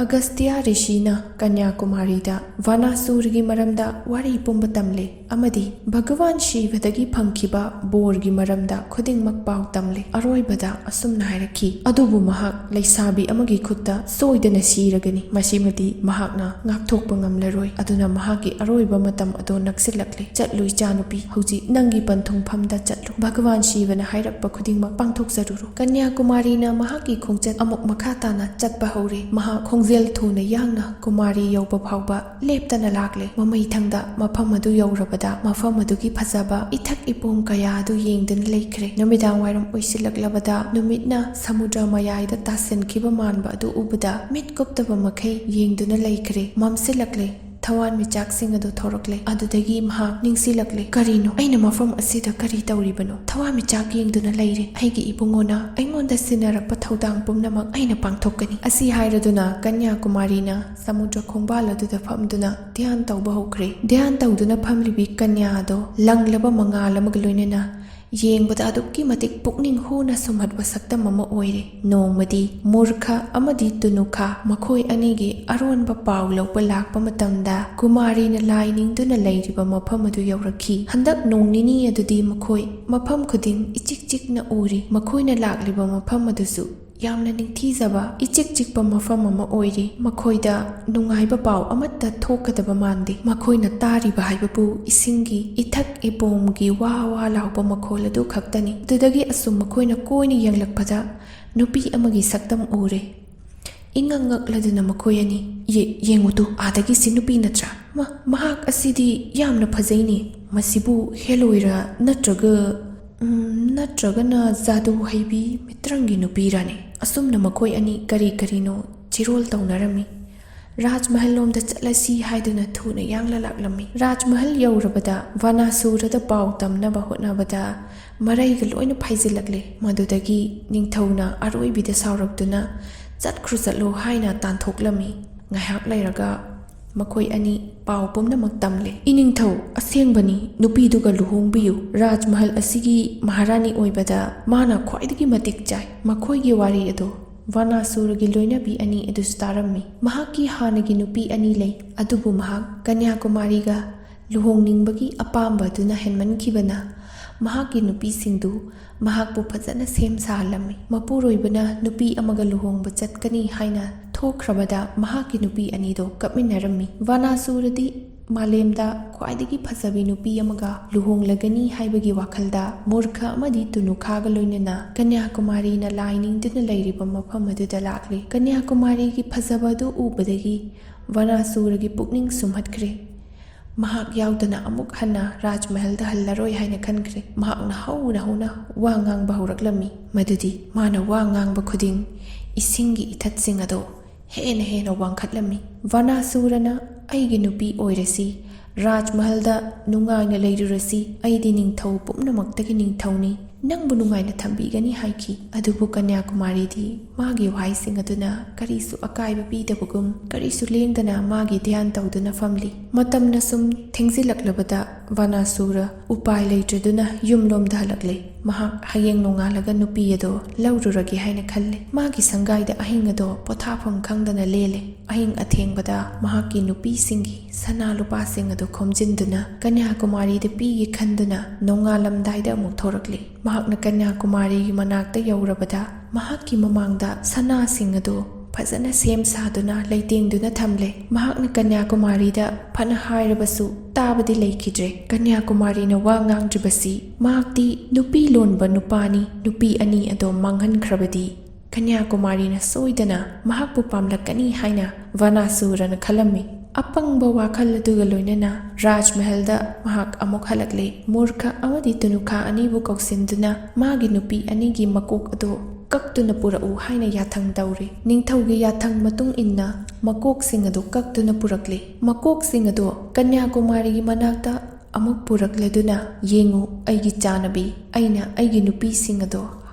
ꯑꯒꯁꯇ꯭ꯌ ꯔꯤꯁꯤꯅ ꯀꯟꯌꯥꯀꯨꯃꯥꯔꯤꯗ ꯚꯥꯅꯥꯁꯨꯔꯒꯤ ꯃꯔꯝꯗ ꯋꯥꯔꯤ ꯄꯨꯝꯕ ꯇꯝꯂꯦ ꯑꯃꯗꯤ ꯚꯒꯋꯥꯟ ꯁꯤꯕꯗꯒꯤ ꯐꯪꯈꯤꯕ ꯕꯣꯔꯒꯤ ꯃꯔꯝꯗ ꯈꯨꯗꯤꯡꯃꯛ ꯄꯥꯎ ꯇꯝꯂꯦ꯫ ꯑꯔꯣꯏꯕꯗ ꯑꯁꯨꯝꯅ ꯍꯥꯏꯔꯛꯈꯤ, ꯑꯗꯨꯕꯨ ꯃꯍꯥꯛ ꯂꯩꯁꯥꯕꯤ ꯑꯃꯒꯤ ꯈꯨꯠꯇ ꯁꯣꯏꯗꯅ ꯁꯤꯔꯒꯅꯤ, ꯃꯁꯤꯃꯗꯤ ꯃꯍꯥꯛꯅ ꯉꯥꯛꯊꯣꯛꯄ ꯉꯝꯂꯔꯣꯏ꯫ ꯑꯗꯨꯅ ꯃꯍꯥꯛꯀꯤ ꯑꯔꯣꯏꯕ ꯃꯇꯝ ꯑꯗꯨ ꯅꯛꯁꯤꯜꯂꯛꯂꯦ꯫ ꯆꯠꯂꯨ ꯏꯆꯥꯅꯨꯄꯤ, ꯍꯧꯖꯤꯛ ꯅꯪꯒꯤ ꯄꯟꯊꯨꯡꯐꯝꯗ ꯆꯠꯂꯨ, ꯚꯒꯋꯥꯟ ꯁꯤꯕꯅ ꯍꯥꯏꯔꯛꯄ ꯈꯨꯗꯤꯡꯃꯛ ꯄꯥꯡꯊꯣꯛꯆꯔꯨꯔꯣ꯫ ꯀꯟꯌꯥꯀꯨꯃꯥꯔꯤꯅ ꯃꯍꯥꯛꯀꯤ ꯈꯣꯡꯆꯠ ꯑꯃꯨꯛ ꯃꯈꯥ ꯇꯥꯅ ꯆꯠꯄ ꯍꯧꯔꯦ꯫ ꯃꯍꯥꯛ ꯈꯣꯡꯖꯦꯜ ꯊꯨꯅ ꯌꯥꯡꯅ ꯀꯨꯃꯥꯔꯤ ꯌꯧꯕ ꯐꯥꯎꯕ ꯂꯦꯞꯇꯅ ꯂꯥꯛꯂꯦ꯫ ꯃꯃꯩꯊꯪꯗ ꯃꯐꯝ ꯑꯗꯨ ꯌꯧꯔꯕꯗ ꯃꯐꯝ ꯑꯗꯨꯒꯤ ꯐꯖꯕ ꯏꯊꯛ ꯏꯄꯣꯝ ꯀꯌా ꯑꯗꯨ ꯌꯦꯡꯗꯨꯅ ꯂꯩꯈ꯭ꯔꯦ꯫ ꯅꯨꯃꯤꯗꯥꯡ ꯋꯥꯏꯔꯝ ꯑꯣꯏꯁꯤꯜꯂꯛꯂꯕꯗ ꯅꯨꯃꯤꯠꯅ ꯁꯃꯨꯗ꯭ꯔ ꯃꯌꯥꯏꯗ ꯇꯥꯁꯤꯟꯈꯤꯕ ꯃꯥꯟꯕ ꯑꯗꯨ ꯎꯕꯗ ꯃꯤꯠ ꯀꯨꯞꯇꯕ ꯃꯈꯩ ꯌꯦꯡꯗꯨꯅ ꯂꯩꯈ꯭ꯔꯦ꯫ ꯃꯝꯁꯤꯜꯂꯛꯂꯦ, ꯊꯋꯥꯟꯃꯤꯆꯥꯛꯁꯤꯡ ꯑꯗꯨ ꯊꯣꯔꯛꯂꯦ꯫ ꯑꯗꯨꯗꯒꯤ ꯃꯍꯥꯛ ꯅꯤꯡꯁꯤꯡꯂꯛꯂꯦ, ꯀꯔꯤꯅꯣ ꯑꯩꯅ ꯃꯐꯝ ꯑꯁꯤꯗ ꯀꯔꯤ ꯇꯧꯔꯤꯕꯅꯣ? ꯊꯋꯥꯟꯃꯤꯆꯥꯛ ꯌꯦꯡꯗꯨꯅ ꯂꯩꯔꯦ꯫ ꯑꯩꯒꯤ ꯏꯕꯨꯡꯉꯣꯅ ꯑꯩꯉꯣꯟꯗ ꯁꯤꯟꯅꯔꯛꯄ ꯊꯧꯗꯥꯡ ꯄꯨꯝꯅꯃꯛ ꯑꯩꯅ ꯄꯥꯡꯊꯣꯛꯀꯅꯤ꯫ ꯑꯁꯤ ꯍꯥꯏꯔꯗꯨꯅ ꯀꯟꯌꯥꯀꯨꯃꯥꯔꯤꯅ ꯁꯃꯨꯗ꯭ꯔ ꯈꯣꯡꯕꯥꯜ ꯑꯗꯨꯗ ꯐꯝꯗꯨꯅ ꯙ꯭ꯌꯥꯟ ꯇꯧꯕ ꯍꯧꯈ꯭ꯔꯦ꯫ ꯙ꯭ꯌꯥꯟ ꯇꯧꯗꯨꯅ ꯐꯝꯂꯤꯕꯤ ꯀꯟꯌꯥ ꯑꯗꯣ ꯂꯪꯂꯕ ꯃꯉꯥꯜ ꯑꯃꯒ ꯂꯣꯏꯅꯅ ꯌꯦꯡꯕꯗ ꯑꯗꯨꯛꯀꯤ ꯃꯇꯤꯛ ꯄꯨꯛꯅꯤꯡ ꯍꯨꯅ ꯁꯨꯝꯍꯠꯄ ꯁꯛꯇꯝ ꯑꯃ ꯑꯣꯏꯔꯦ꯫ ꯅꯣꯡꯃꯗꯤ ꯃꯨꯔꯈ ꯑꯃꯗꯤ ꯇꯨꯅꯨꯈꯥ ꯃꯈꯣꯏ ꯑꯅꯤꯒꯤ ꯑꯔꯣꯟꯕ ꯄꯥꯎ ꯂꯧꯕ ꯂꯥꯛꯄ ꯃꯇꯝꯗ ꯀꯨꯃꯥꯔꯤꯅ ꯂꯥꯏ ꯅꯤꯡꯗꯨꯅ ꯂꯩꯔꯤꯕ ꯃꯐꯝ ꯑꯗꯨ ꯌꯧꯔꯛꯈꯤ꯫ ꯍꯟꯗꯛ ꯅꯣꯡ ꯅꯤꯅꯤ ꯑꯗꯨꯗꯤ ꯃꯈꯣꯏ ꯃꯐꯝ ꯈꯨꯗꯤꯡ ꯏꯆꯤꯛ ꯆꯤꯛꯅ ꯎꯔꯤ꯫ ꯃꯈꯣꯏꯅ ꯂꯥꯛꯂꯤꯕ ꯃꯐꯝ ꯑꯗꯨꯁꯨ ꯌꯥꯝꯅ ꯅꯤꯡꯊꯤꯖꯕ ꯏꯆꯤꯛ ꯆꯤꯛꯄ ꯃꯐꯝ ꯑꯃ ꯑꯣꯏꯔꯤ꯫ ꯃꯈꯣꯏꯗ ꯅꯨꯡꯉꯥꯏꯕ ꯄꯥꯎ ꯑꯃꯠꯇ ꯊꯣꯛꯀꯗꯕ ꯃꯥꯟꯗꯦ꯫ ꯃꯈꯣꯏꯅ ꯇꯥꯔꯤꯕ ꯍꯥꯏꯕꯕꯨ ꯏꯁꯤꯡꯒꯤ ꯏꯊꯛ ꯏꯄꯣꯝꯒꯤ ꯋꯥ ꯋꯥ ꯂꯥꯎꯕ ꯃꯈꯣꯜ ꯑꯗꯨ ꯈꯛꯇꯅꯤ꯫ ꯑꯗꯨꯗꯒꯤ ꯑꯁꯨꯝ ꯃꯈꯣꯏꯅ ꯀꯣꯏꯅ ꯌꯦꯡꯂꯛꯄꯗ ꯅꯨꯄꯤ ꯑꯃꯒꯤ ꯁꯛꯇꯝ ꯎꯔꯦ꯫ ꯏꯉꯛ ꯉꯛꯂꯗꯨꯅ ꯃꯈꯣꯏ ꯑꯅꯤ, ꯌꯦꯡꯉꯨꯇꯨ, ꯑꯥꯗꯒꯤꯁꯤ ꯅꯨꯄꯤ ꯅꯠꯇ꯭ꯔꯥ? ꯃꯍꯥꯛ ꯑꯁꯤꯗꯤ ꯌꯥꯝꯅ ꯐꯖꯩꯅꯦ, ꯃꯁꯤꯕꯨ ꯍꯦꯂꯣꯏꯔꯥ ꯅꯠꯇ꯭ꯔꯒ ꯅꯠꯇ꯭ꯔꯒꯅ ꯖꯥꯗꯨ ꯍꯩꯕꯤ ꯃꯤꯇ꯭ꯔꯪꯒꯤ ꯅꯨꯄꯤꯔꯅꯤ? ꯑꯁꯨꯝꯅ ꯃꯈꯣꯏ ꯑꯅꯤ ꯀꯔꯤ ꯀꯔꯤꯅꯣ ꯆꯤꯔꯣꯜ ꯇꯧꯅꯔꯝꯃꯤ꯫ ꯔꯥꯖꯃꯍꯜ ꯂꯣꯝꯗ ꯆꯠꯂꯁꯤ ꯍꯥꯏꯗꯨꯅ ꯊꯨꯅ ꯌꯥꯡꯂ ꯂꯥꯛꯂꯝꯃꯤ꯫ ꯔꯥꯖꯃꯍꯜ ꯌꯧꯔꯕꯗ ꯚꯥꯅꯥꯁꯨꯔꯗ ꯄꯥꯎ ꯇꯝꯅꯕ ꯍꯣꯠꯅꯕꯗ ꯃꯔꯩꯒ ꯂꯣꯏꯅ ꯐꯥꯏꯖꯤꯜꯂꯛꯂꯦ꯫ ꯃꯗꯨꯗꯒꯤ ꯅꯤꯡꯊꯧꯅ ꯑꯔꯣꯏꯕꯤꯗ ꯁꯥꯎꯔꯛꯇꯨꯅ ꯆꯠꯈ꯭ꯔꯣ ꯆꯠꯂꯣ ꯍꯥꯏꯅ ꯇꯥꯟꯊꯣꯛꯂꯝꯃꯤ꯫ ꯉꯥꯏꯍꯥꯛ ꯂꯩꯔꯒ ꯃꯈꯣꯏ ꯑꯅꯤ ꯄꯥꯎ ꯄꯨꯝꯅꯃꯛ ꯇꯝꯂꯦ꯫ ꯏꯅꯤꯡꯊꯧ, ꯑꯁꯦꯡꯕꯅꯤ, ꯅꯨꯄꯤꯗꯨꯒ ꯂꯨꯍꯣꯡꯕꯤꯌꯨ꯫ ꯔꯥꯖꯃꯍꯜ ꯑꯁꯤꯒꯤ ꯃꯍꯥꯔꯥꯅꯤ ꯑꯣꯏꯕꯗ ꯃꯥꯅ ꯈ꯭ꯋꯥꯏꯗꯒꯤ ꯃꯇꯤꯛ ꯆꯥꯏ꯫ ꯃꯈꯣꯏꯒꯤ ꯋꯥꯔꯤ ꯑꯗꯣ ꯚꯥꯅꯥꯁꯨꯔꯒꯤ ꯂꯣꯏꯅꯕꯤ ꯑꯅꯤ ꯑꯗꯨꯁꯨ ꯇꯥꯔꯝꯃꯤ꯫ ꯃꯍꯥꯛꯀꯤ ꯍꯥꯟꯅꯒꯤ ꯅꯨꯄꯤ ꯑꯅꯤ ꯂꯩ, ꯑꯗꯨꯕꯨ ꯃꯍꯥꯛ ꯀꯟꯌꯥꯀꯨꯃꯥꯔꯤꯒ ꯂꯨꯍꯣꯡꯅꯤꯡꯕꯒꯤ ꯑꯄꯥꯝꯕ ꯑꯗꯨꯅ ꯍꯦꯟꯃꯟꯈꯤꯕꯅ ꯃꯍꯥꯛꯀꯤ ꯅꯨꯄꯤꯁꯤꯡꯗꯨ ꯃꯍꯥꯛꯄꯨ ꯐꯖꯅ ꯁꯦꯝ ꯁꯥꯍꯜꯂꯝꯃꯤ꯫ ꯃꯄꯨꯔꯣꯏꯕꯅ ꯅꯨꯄꯤ ꯑꯃꯒ ꯂꯨꯍꯣꯡꯕ ꯆꯠꯀꯅꯤ ꯍꯥꯏꯅ ꯊꯣꯛꯈ꯭ꯔꯕꯗ ꯃꯍꯥꯛꯀꯤ ꯅꯨꯄꯤ ꯑꯅꯤꯗꯣ ꯀꯞꯃꯤꯟꯅꯔꯝꯃꯤ꯫ ꯚꯥꯅꯥꯁꯨꯔꯗꯤ ꯃꯥꯂꯦꯝꯗ ꯈ꯭ꯋꯥꯏꯗꯒꯤ ꯐꯖꯕꯤ ꯅꯨꯄꯤ ꯑꯃꯒ ꯂꯨꯍꯣꯡꯂꯒꯅꯤ ꯍꯥꯏꯕꯒꯤ ꯋꯥꯈꯜꯗ ꯃꯨꯔꯈ ꯑꯃꯗꯤ ꯇꯨꯅꯨꯈꯥꯒ ꯂꯣꯏꯅꯅ ꯀꯟꯌꯥꯀꯨꯃꯥꯔꯤꯅ ꯂꯥꯏ ꯅꯤꯡꯗꯨꯅ ꯂꯩꯔꯤꯕ ꯃꯐꯝ ꯑꯗꯨꯗ ꯂꯥꯛꯂꯤ꯫ ꯀꯟꯌꯥꯀꯨꯃꯥꯔꯤꯒꯤ ꯐꯖꯕ ꯑꯗꯨ ꯎꯕꯗꯒꯤ ꯚꯥꯅꯥꯁꯨꯔꯒꯤ ꯄꯨꯛꯅꯤꯡ ꯁꯨꯝꯍꯠꯈ꯭ꯔꯦ꯫ ꯃꯍꯥꯛ ꯌꯥꯎꯗꯅ ꯑꯃꯨꯛ ꯍꯟꯅ ꯔꯥꯖꯃꯍꯜꯗ ꯍꯜꯂꯔꯣꯏ ꯍꯥꯏꯅ ꯈꯟꯈ꯭ꯔꯦ꯫ ꯃꯍꯥꯛꯅ ꯍꯧꯅ ꯍꯧꯅ ꯋꯥ ꯉꯥꯡꯕ ꯍꯧꯔꯛꯂꯝꯃꯤ꯫ ꯃꯗꯨꯗꯤ ꯃꯥꯅ ꯋꯥ ꯉꯥꯡꯕ ꯈꯨꯗꯤꯡ ꯏꯁꯤꯡꯒꯤ ꯏꯊꯠꯁꯤꯡ ꯑꯗꯣ ꯍꯦꯟꯅ ꯋꯥꯡꯈꯠꯂꯝꯃꯤ꯫ ꯚꯥꯅꯥꯁꯨꯔꯅ ꯑꯩꯒꯤ ꯅꯨꯄꯤ ꯑꯣꯏꯔꯁꯤ, ꯔꯥꯖꯃꯍꯜꯗ ꯅꯨꯡꯉꯥꯏꯅ ꯂꯩꯔꯨꯔꯁꯤ, ꯑꯩꯗꯤ ꯅꯤꯡꯊꯧ ꯄꯨꯝꯅꯃꯛꯇꯒꯤ ꯅꯤꯡꯊꯧꯅꯤ, ꯅꯪꯕꯨ ꯅꯨꯡꯉꯥꯏꯅ ꯊꯝꯕꯤꯒꯅꯤ ꯍꯥꯏꯈꯤ꯫ ꯑꯗꯨꯕꯨ ꯀꯟꯌꯥꯀꯨꯃꯥꯔꯤꯗꯤ ꯃꯥꯒꯤ ꯋꯥꯍꯩꯁꯤꯡ ꯑꯗꯨꯅ ꯀꯔꯤꯁꯨ ꯑꯀꯥꯏꯕ ꯄꯤꯗꯕꯒꯨꯝ ꯀꯔꯤꯁꯨ ꯂꯦꯡꯗꯅ ꯃꯥꯒꯤ ꯙ꯭ꯌꯥꯟ ꯇꯧꯗꯨꯅ ꯐꯝꯂꯤ꯫ ꯃꯇꯝꯅ ꯁꯨꯝ ꯊꯦꯡꯖꯤꯜꯂꯛꯂꯕꯗ ꯚꯥꯅꯥꯁꯨꯔ ꯎꯄꯥꯏ ꯂꯩꯇ꯭ꯔꯗꯨꯅ ꯌꯨꯝꯂꯣꯝꯗ ꯍꯜꯂꯛꯂꯦ꯫ ꯃꯍꯥꯛ ꯍꯌꯦꯡ ꯅꯣꯡꯉꯥꯜꯂꯒ ꯅꯨꯄꯤ ꯑꯗꯣ ꯂꯧꯔꯨꯔꯒꯦ ꯍꯥꯏꯅ ꯈꯜꯂꯦ꯫ ꯃꯥꯒꯤ ꯁꯪꯒꯥꯏꯗ ꯑꯍꯤꯡ ꯑꯗꯣ ꯄꯣꯊꯥꯐꯝ ꯈꯪꯗꯅ ꯂꯦꯜꯂꯦ꯫ ꯑꯍꯤꯡ ꯑꯊꯦꯡꯕꯗ ꯃꯍꯥꯛꯀꯤ ꯅꯨꯄꯤꯁꯤꯡꯒꯤ ꯁꯅꯥ ꯂꯨꯄꯥꯁꯤꯡ ꯑꯗꯨ ꯈꯣꯝꯖꯤꯟꯗꯨꯅ ꯀꯟꯌꯥꯀꯨꯃꯥꯔꯤꯗ ꯄꯤꯒꯦ ꯈꯟꯗꯨꯅ ꯅꯣꯡꯉꯥꯜꯂꯝꯗꯥꯏꯗ ꯑꯃꯨꯛ ꯊꯣꯔꯛꯂꯦ꯫ ꯃꯍꯥꯛꯅ ꯀꯟꯌꯥꯀꯨꯃꯥꯔꯤꯒꯤ ꯃꯅꯥꯛꯇ ꯌꯧꯔꯕꯗ ꯃꯍꯥꯛꯀꯤ ꯃꯃꯥꯡꯗ ꯁꯅꯥꯁꯤꯡ ꯑꯗꯨ ꯐꯖꯅ ꯁꯦꯝ ꯁꯥꯗꯨꯅ ꯂꯩꯇꯦꯡꯗꯨꯅ ꯊꯝꯂꯦ꯫ ꯃꯍꯥꯛꯅ ꯀꯟꯌꯥꯀꯨꯃꯥꯔꯤꯗ ꯐꯅ ꯍꯥꯏꯔꯕꯁꯨ ꯇꯥꯕꯗꯤ ꯂꯩꯈꯤꯗ꯭ꯔꯦ꯫ ꯀꯟꯌꯥꯀꯨꯃꯥꯔꯤꯅ ꯋꯥ ꯉꯥꯡꯗ꯭ꯔꯤꯕꯁꯤ ꯃꯍꯥꯛꯇꯤ ꯅꯨꯄꯤ ꯂꯣꯟꯕ ꯅꯨꯄꯥꯅꯤ꯫ ꯅꯨꯄꯤ ꯑꯅꯤ ꯑꯗꯣ ꯃꯥꯡꯍꯟꯈ꯭ꯔꯕꯗꯤ ꯀꯟꯌꯥꯀꯨꯃꯥꯔꯤꯅ ꯁꯣꯏꯗꯅ ꯃꯍꯥꯛꯄꯨ ꯄꯥꯝꯂꯛꯀꯅꯤ ꯍꯥꯏꯅ ꯚꯥꯅꯥꯁꯨꯔꯅ ꯈꯜꯂꯝꯃꯤ꯫ ꯑꯄꯪꯕ ꯋꯥꯈꯜ ꯑꯗꯨꯒ ꯂꯣꯏꯅꯅ ꯔꯥꯖꯃꯍꯜꯗ ꯃꯍꯥꯛ ꯑꯃꯨꯛ ꯍꯜꯂꯛꯂꯦ꯫ ꯃꯨꯔꯈ ꯑꯃꯗꯤ ꯇꯨꯅꯨꯈꯥ ꯑꯅꯤꯕꯨ ꯀꯧꯁꯤꯟꯗꯨꯅ ꯃꯥꯒꯤ ꯅꯨꯄꯤ ꯑꯅꯤꯒꯤ ꯃꯀꯣꯛ ꯑꯗꯨ ꯀꯛꯇꯨꯅ ꯄꯨꯔꯛꯎ ꯍꯥꯏꯅ ꯌꯥꯊꯪ ꯇꯧꯔꯦ꯫ ꯅꯤꯡꯊꯧꯒꯤ ꯌꯥꯊꯪ ꯃꯇꯨꯡ ꯏꯟꯅ ꯃꯀꯣꯛꯁꯤꯡ ꯑꯗꯨ ꯀꯛꯇꯨꯅ ꯄꯨꯔꯛꯂꯦ꯫ ꯃꯀꯣꯛꯁꯤꯡ ꯑꯗꯨ ꯀꯟꯌꯥꯀꯨꯃꯥꯔꯤꯒꯤ ꯃꯅꯥꯛꯇ ꯑꯃꯨꯛ ꯄꯨꯔꯛꯂꯗꯨꯅ ꯌꯦꯡꯉꯨ ꯑꯩꯒꯤ ꯆꯥꯅꯕꯤ, ꯑꯩꯅ ꯑꯩꯒꯤ ꯅꯨꯄꯤꯁꯤꯡ ꯑꯗꯣ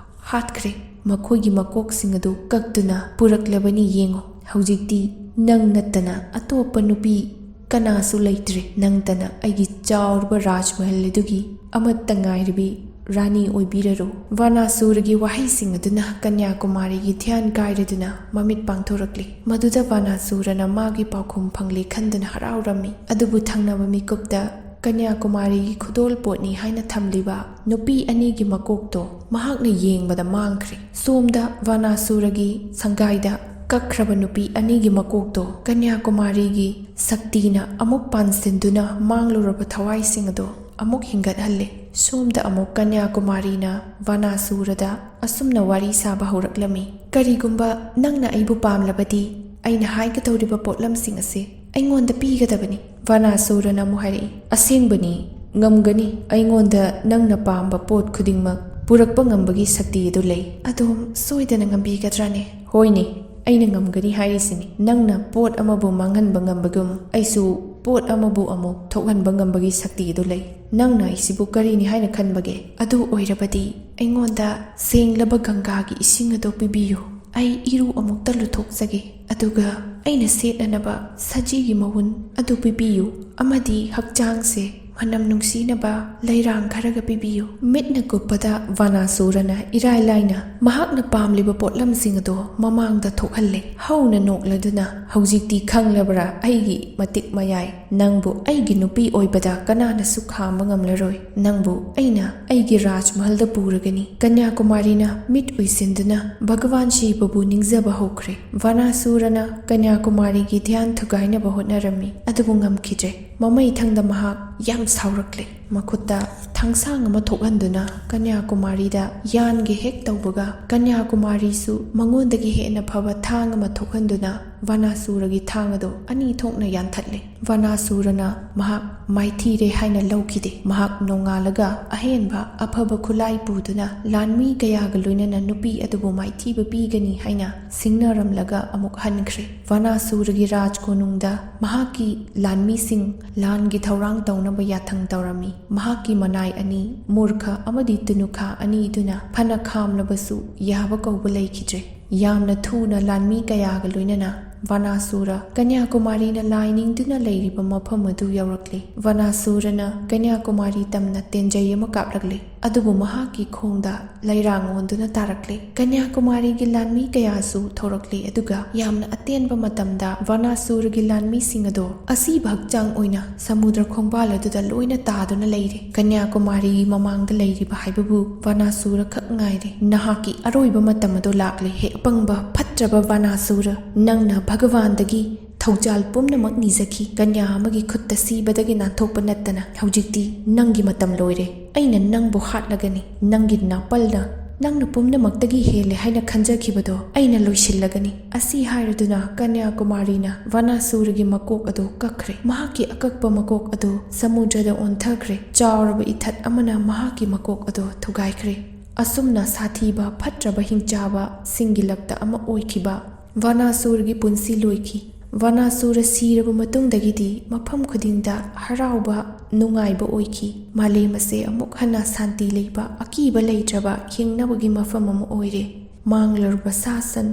ꯍꯥꯠꯈ꯭ꯔꯦ, ꯃꯈꯣꯏꯒꯤ ꯃꯀꯣꯛꯁꯤꯡ ꯑꯗꯨ ꯀꯛꯇꯨꯅ ꯄꯨꯔꯛꯂꯕꯅꯤ, ꯌꯦꯡꯉꯨ꯫ ꯍꯧꯖꯤꯛꯇꯤ ꯅꯪ ꯅꯠꯇꯅ ꯑꯇꯣꯞꯄ ꯅꯨꯄꯤ ꯀꯅꯥꯁꯨ ꯂꯩꯇ꯭ꯔꯦ, ꯅꯪꯇꯅ ꯑꯩꯒꯤ ꯆꯥꯎꯔꯕ ꯔꯥꯖꯃꯍꯜ ꯑꯗꯨꯒꯤ ꯑꯃꯠꯇ ꯉꯥꯏꯔꯕꯤ ꯔꯥꯅꯤ ꯑꯣꯏꯕꯤꯔꯔꯣ꯫ ꯚꯥꯅꯥꯁꯨꯔꯒꯤ ꯋꯥꯍꯩꯁꯤꯡ ꯑꯗꯨꯅ ꯀꯟꯌꯥꯀꯨꯃꯥꯔꯤꯒꯤ ꯙ꯭ꯌꯥꯟ ꯀꯥꯏꯔꯗꯨꯅ ꯃꯃꯤꯠ ꯄꯥꯡꯊꯣꯔꯛꯂꯤ꯫ ꯃꯗꯨꯗ ꯚꯥꯅꯥꯁꯨꯔꯅ ꯃꯥꯒꯤ ꯄꯥꯎꯈꯨꯝ ꯐꯪꯂꯦ ꯈꯟꯗꯨꯅ ꯍꯔꯥꯎꯔꯝꯃꯤ꯫ ꯑꯗꯨꯕꯨ ꯊꯪꯅꯕ ꯃꯤꯀꯨꯞꯇ ꯀꯟꯌꯥꯀꯨꯃꯥꯔꯤꯒꯤ ꯈꯨꯗꯣꯜ ꯄꯣꯠꯅꯤ ꯍꯥꯏꯅ ꯊꯝꯂꯤꯕ ꯅꯨꯄꯤ ꯑꯅꯤꯒꯤ ꯃꯀꯣꯛꯇꯣ ꯃꯍꯥꯛꯅ ꯌꯦꯡꯕꯗ ꯃꯥꯡꯈ꯭ꯔꯦ꯫ ꯁꯣꯝꯗ ꯚꯥꯅꯥꯁꯨꯔꯒꯤ ꯁꯪꯒꯥꯏꯗ ꯀꯛꯈ꯭ꯔꯕ ꯅꯨꯄꯤ ꯑꯅꯤꯒꯤ ꯃꯀꯣꯛꯇꯣ ꯀꯟꯌꯥꯀꯨꯃꯥꯔꯤꯒꯤ ꯁꯛꯇꯤꯅ ꯑꯃꯨꯛ ꯄꯥꯟꯁꯤꯟꯗꯨꯅ ꯃꯥꯡꯂꯨꯔꯕ ꯊꯋꯥꯏꯁꯤꯡ ꯑꯗꯣ ꯑꯃꯨꯛ ꯍꯤꯡꯒꯠꯍꯜꯂꯦ꯫ ꯁꯣꯝꯗ ꯑꯃꯨꯛ ꯀꯟꯌꯥꯀꯨꯃꯥꯔꯤꯅ ꯚꯥꯅꯥꯁꯨꯔꯗ ꯑꯁꯨꯝꯅ ꯋꯥꯔꯤ ꯁꯥꯕ ꯍꯧꯔꯛꯂꯝꯃꯤ꯫ ꯀꯔꯤꯒꯨꯝꯕ ꯅꯪꯅ ꯑꯩꯕꯨ ꯄꯥꯝꯂꯕꯗꯤ ꯑꯩꯅ ꯍꯥꯏꯒꯗꯧꯔꯤꯕ ꯄꯣꯠꯂꯝꯁꯤꯡ ꯑꯁꯤ ꯑꯩꯉꯣꯟꯗ ꯄꯤꯒꯗꯕꯅꯤ꯫ ꯚꯥꯅꯥꯁꯨꯔꯅ ꯑꯃꯨꯛ ꯍꯥꯏꯔꯛꯏ, ꯑꯁꯦꯡꯕꯅꯤ, ꯉꯝꯒꯅꯤ, ꯑꯩꯉꯣꯟꯗ ꯅꯪꯅ ꯄꯥꯝꯕ ꯄꯣꯠ ꯈꯨꯗꯤꯡꯃꯛ ꯄꯨꯔꯛꯄ ꯉꯝꯕꯒꯤ ꯁꯛꯇꯤ ꯑꯗꯨ ꯂꯩ꯫ ꯑꯗꯣꯝ ꯁꯣꯏꯗꯅ ꯉꯝꯕꯤꯒꯗ꯭ꯔꯥꯅꯦ? ꯍꯣꯏꯅꯦ, ꯑꯩꯅ ꯉꯝꯒꯅꯤ ꯍꯥꯏꯔꯤꯁꯤꯅꯤ꯫ ꯅꯪꯅ ꯄꯣꯠ ꯑꯃꯕꯨ ꯃꯥꯡꯍꯟꯕ ꯉꯝꯕꯒꯨm ꯑꯩꯁꯨ ꯄꯣꯠ ꯑꯃꯕꯨ ꯑꯃꯨꯛ ꯊꯣꯛꯍꯟꯕ ꯉꯝꯕꯒꯤ ꯁꯛꯇꯤ ꯑꯗꯨ ꯂꯩ꯫ ꯅꯪꯅ ꯑꯩꯁꯤꯕꯨ ꯀꯔꯤꯅꯤ ꯍꯥꯏꯅ ꯈꯟꯕꯒꯦ? ꯑꯗꯨ ꯑꯣꯏꯔꯕꯗꯤ ꯑꯩꯉꯣꯟꯗ ꯁꯦꯡꯂꯕ ꯒꯪꯒꯥꯒꯤ ꯏꯁꯤꯡ ꯑꯗꯨ ꯄꯤꯕꯤꯌꯨ꯫ ꯑꯩ ꯏꯔꯨ ꯑꯃꯨꯛꯇ ꯂꯨꯊꯣꯛꯆꯒꯦ꯫ ꯑꯗꯨꯒ ꯑꯩꯅ ꯁꯦꯠꯅꯅꯕ ꯁꯖꯤꯒꯤ ꯃꯋꯨꯟ ꯑꯗꯨ ꯄꯤꯕꯤꯌꯨ, ꯑꯃꯗꯤ ꯍꯛꯆꯥꯡꯁꯦ ꯃꯅꯝ ꯅꯨꯡꯁꯤꯅꯕ ꯂꯩꯔꯥꯡ ꯈꯔꯒ ꯄꯤꯕꯤꯌꯨ꯫ ꯃꯤꯠꯅ ꯀꯨꯞꯄꯗ ꯚꯥꯅꯥꯁꯨꯔꯅ ꯏꯔꯥꯏ ꯂꯥꯏꯅ ꯃꯍꯥꯛꯅ ꯄꯥꯝꯂꯤꯕ ꯄꯣꯠꯂꯝꯁꯤꯡ ꯑꯗꯣ ꯃꯃꯥꯡꯗ ꯊꯣꯛꯍꯜꯂꯦ꯫ ꯍꯧꯅ ꯅꯣꯛꯂꯗꯨꯅ, ꯍꯧꯖꯤꯛꯇꯤ ꯈꯪꯂꯕ꯭ꯔꯥ ꯑꯩꯒꯤ ꯃꯇꯤꯛ ꯃꯌꯥꯏ? ꯅꯪꯕꯨ ꯑꯩꯒꯤ ꯅꯨꯄꯤ ꯑꯣꯏꯕꯗ ꯀꯅꯥꯅꯁꯨ ꯈꯥꯝꯕ ꯉꯝꯂꯔꯣꯏ꯫ ꯅꯪꯕꯨ ꯑꯩꯅ ꯑꯩꯒꯤ ꯔꯥꯖꯃꯍꯜꯗ ꯄꯨꯔꯒꯅꯤ꯫ ꯀꯟꯌꯥꯀꯨꯃꯥꯔꯤꯅ ꯃꯤꯠ ꯎꯏꯁꯤꯟꯗꯨꯅ ꯚꯒꯋꯥꯟ ꯁꯤꯕꯕꯨ ꯅꯤꯡꯖꯕ ꯍꯧꯈ꯭ꯔꯦ꯫ ꯚꯥꯅꯥꯁꯨꯔꯅ ꯀꯟꯌꯥꯀꯨꯃꯥꯔꯤꯒꯤ ꯙ꯭ꯌꯥꯟ ꯊꯨꯒꯥꯏꯅꯕ ꯍꯣꯠꯅꯔꯝꯃꯤ, ꯑꯗꯨꯕꯨ ꯉꯝꯈꯤꯗ꯭ꯔꯦ꯫ ꯃꯃꯩꯊꯪꯗ ꯃꯍꯥꯛ ꯌꯥꯝ ꯁꯥꯎꯔꯛꯂꯦ꯫ ꯃꯈꯨꯠꯇ ꯊꯥꯡꯁꯥꯡ ꯑꯃ ꯊꯣꯛꯍꯟꯗꯨꯅ ꯀꯟꯌꯥꯀꯨꯃꯥꯔꯤꯗ ꯌꯥꯟꯒꯦ ꯍꯦꯛ ꯇꯧꯕꯒ ꯀꯟꯌꯥꯀꯨꯃꯥꯔꯤꯁꯨ ꯃꯉꯣꯟꯗꯒꯤ ꯍꯦꯟꯅ ꯐꯕ ꯊꯥꯡ ꯑꯃ ꯊꯣꯛꯍꯟꯗꯨꯅ ꯚꯅꯥꯁꯨꯔꯒꯤ ꯊꯥꯡ ꯑꯗꯨ ꯑꯅꯤ ꯊꯣꯛꯅ ꯌꯥꯟꯊꯠꯂꯦ꯫ ꯚꯅꯥꯁꯨꯔꯅ ꯃꯍꯥꯛ ꯃꯥꯏꯊꯤꯔꯦ ꯍꯥꯏꯅ ꯂꯧꯈꯤꯗꯦ꯫ ꯃꯍꯥꯛ ꯅꯣꯡꯉꯥꯜꯂꯒ ꯑꯍꯦꯟꯕ ꯑꯐꯕ ꯈꯨꯠꯂꯥꯏ ꯄꯨꯗꯨꯅ ꯂꯥꯟꯃꯤ ꯀꯌꯥꯒ ꯂꯣꯏꯅꯅ ꯅꯨꯄꯤ ꯑꯗꯨꯕꯨ ꯃꯥꯏꯊꯤꯕ ꯄꯤꯒꯅꯤ ꯍꯥꯏꯅ ꯁꯤꯡꯅꯔꯝꯂꯒ ꯑꯃꯨꯛ ꯍꯟꯈ꯭ꯔꯦ꯫ ꯚꯅꯥꯁꯨꯔꯒꯤ ꯔꯥꯖꯀꯣꯅꯨꯡꯗ ꯃꯍꯥꯛꯀꯤ ꯂꯥꯟꯃꯤꯁꯤꯡ ꯂꯥꯟꯒꯤ ꯊꯧꯔꯥꯡ ꯇꯧꯅꯕ ꯌꯥꯊꯪ ꯇꯧꯔꯝꯃꯤ꯫ ꯃꯍꯥꯛꯀꯤ ꯃꯅꯥꯏ ꯑꯅꯤ ꯃꯨꯔꯈ ꯑꯃꯗꯤ ꯇꯨꯅꯨꯈꯥ ꯑꯅꯤꯗꯨꯅ ꯐꯅ ꯈꯥꯝꯂꯕꯁꯨ ꯌꯥꯕ ꯀꯧꯕ ꯂꯩꯈꯤꯗ꯭ꯔꯦ꯫ ꯌꯥꯝꯅ ꯊꯨꯅ ꯂꯥꯟꯃꯤ ꯀꯌꯥꯒ ꯂꯣꯏꯅꯅ ꯚꯅꯥꯁꯨꯔ ꯀꯟꯌꯥꯀꯨꯃꯥꯔꯤꯅ ꯂꯥꯏ ꯅꯤꯡꯗꯨꯅ ꯂꯩꯔꯤꯕ ꯃꯐꯝ ꯑꯗꯨ ꯌꯧꯔꯛꯂꯦ꯫ ꯚꯅꯥꯁꯨꯔꯅ ꯀꯟꯌꯥꯀꯨꯃꯥꯔꯤ ꯇꯝꯅ ꯇꯦꯟꯖꯩ ꯑꯃ ꯀꯥꯞꯂꯛꯂꯦ꯫ ꯑꯗꯨꯕꯨ ꯃꯍꯥꯛꯀꯤ ꯈꯣꯡꯗ ꯂꯩꯔꯥꯡ ꯑꯣꯟꯗꯨꯅ ꯇꯥꯔꯛꯂꯦ꯫ ꯀꯟꯌꯥꯀꯨꯃꯥꯔꯤꯒꯤ ꯂꯥꯟꯃꯤ ꯀꯌꯥꯁꯨ ꯊꯣꯔꯛꯂꯦ ꯑꯗꯨꯒ ꯌꯥꯝꯅ ꯑꯇꯦꯟꯕ ꯃꯇꯝꯗ ꯚꯅꯥꯁꯨꯔꯒꯤ ꯂꯥꯟꯃꯤꯁꯤꯡ ꯑꯗꯣ ꯑꯁꯤꯕ ꯍꯛꯆꯥꯡ ꯑꯣꯏꯅ ꯁꯃꯨꯗ꯭ꯔ ꯈꯣꯡꯕꯥꯜ ꯑꯗꯨꯗ ꯂꯣꯏꯅ ꯇꯥꯗꯨꯅ ꯂꯩꯔꯦ꯫ ꯀꯟꯌꯥꯀꯨꯃꯥꯔꯤꯒꯤ ꯃꯃꯥꯡꯗ ꯂꯩꯔꯤꯕ ꯍꯥꯏꯕꯕꯨ ꯚꯅꯥꯁꯨꯔ ꯈꯛ ꯉꯥꯏꯔꯦ꯫ ꯅꯍꯥꯛꯀꯤ ꯑꯔꯣꯏꯕ ꯃꯇꯝ ꯑꯗꯣ ꯂꯥꯛꯂꯦ ꯍꯦ ꯑꯄꯪꯕ ꯐꯠꯇ꯭ꯔꯕ ꯚꯅꯥꯁꯨꯔ! ꯅꯪꯅ ꯚꯒꯋꯥꯟꯗꯒꯤ ꯊꯧꯖꯥꯜ ꯄꯨꯝꯅꯃꯛ ꯅꯤꯖꯈꯤ꯫ ꯀꯟꯌꯥ ꯑꯃꯒꯤ ꯈꯨꯠꯇ ꯁꯤꯕꯗꯒꯤ ꯅꯥꯟꯊꯣꯛꯄ ꯅꯠꯇꯅ ꯍꯧꯖꯤꯛꯇꯤ ꯅꯪꯒꯤ ꯃꯇꯝ ꯂꯣꯏꯔꯦ꯫ ꯑꯩꯅ ꯅꯪꯕꯨ ꯍꯥꯠꯂꯒꯅꯤ꯫ ꯅꯪꯒꯤ ꯅꯥꯄꯜꯅ ꯅꯪꯅ ꯄꯨꯝꯅꯃꯛꯇꯒꯤ ꯍꯦꯜꯂꯦ ꯍꯥꯏꯅ ꯈꯟꯖꯈꯤꯕꯗꯣ ꯑꯩꯅ ꯂꯣꯏꯁꯤꯜꯂꯒꯅꯤ꯫ ꯑꯁꯤ ꯍꯥꯏꯔꯗꯨꯅ ꯀꯟꯌꯥꯀꯨꯃꯥꯔꯤꯅ ꯚꯅꯥꯁꯨꯔꯒꯤ ꯃꯀꯣꯛ ꯑꯗꯨ ꯀꯛꯈ꯭ರೆ꯫ ꯃꯍꯥꯛꯀꯤ ꯑꯀꯛꯄ ꯃꯀꯣꯛ ꯑꯗꯨ ꯁꯃꯨꯗ꯭ꯔꯗ ꯑꯣꯟꯊꯈ꯭ꯔꯦ꯫ ꯆꯥꯎꯔꯕ ꯏꯊꯠ ꯑꯃꯅ ꯃꯍꯥꯛꯀꯤ ꯃꯀꯣꯛ ꯑꯗꯨ ꯊꯨꯒꯥꯏꯈ꯭ꯔꯦ꯫ ꯑꯁꯨꯝꯅ ꯁꯥꯊꯤꯕ ꯐꯠꯇ꯭ꯔꯕ ꯍꯤꯡꯆꯥꯕ ꯁꯤꯡꯒꯤ ꯂꯛꯇ ꯑꯃ ꯑꯣꯏꯈꯤꯕ ꯚꯅꯥꯁꯨꯔꯒꯤ ꯄꯨꯟꯁꯤ ꯂꯣꯏꯈꯤ꯫ ꯚꯅꯥꯁꯨꯔ ꯁꯤꯔꯕ ꯃꯇꯨꯡꯗꯒꯤꯗꯤ ꯃꯐꯝ ꯈꯨꯗꯤꯡꯗ ꯍꯔꯥꯎꯕ ꯅꯨꯡꯉꯥꯏꯕ ꯑꯣꯏꯈꯤ꯫ ꯃꯥꯂꯦꯝ ꯑꯁꯦ ꯑꯃꯨꯛ ꯍꯟꯅ ꯁꯥꯟꯇꯤ ꯂꯩꯕ ꯑꯀꯤꯕ ꯂꯩꯇ꯭ꯔꯕ ꯍꯤꯡꯅꯕꯒꯤ ꯃꯐꯝ ꯑꯃ ꯑꯣꯏꯔꯦ꯫ ꯃꯥꯡꯂꯨꯔꯕ ꯁꯥ ꯁꯟ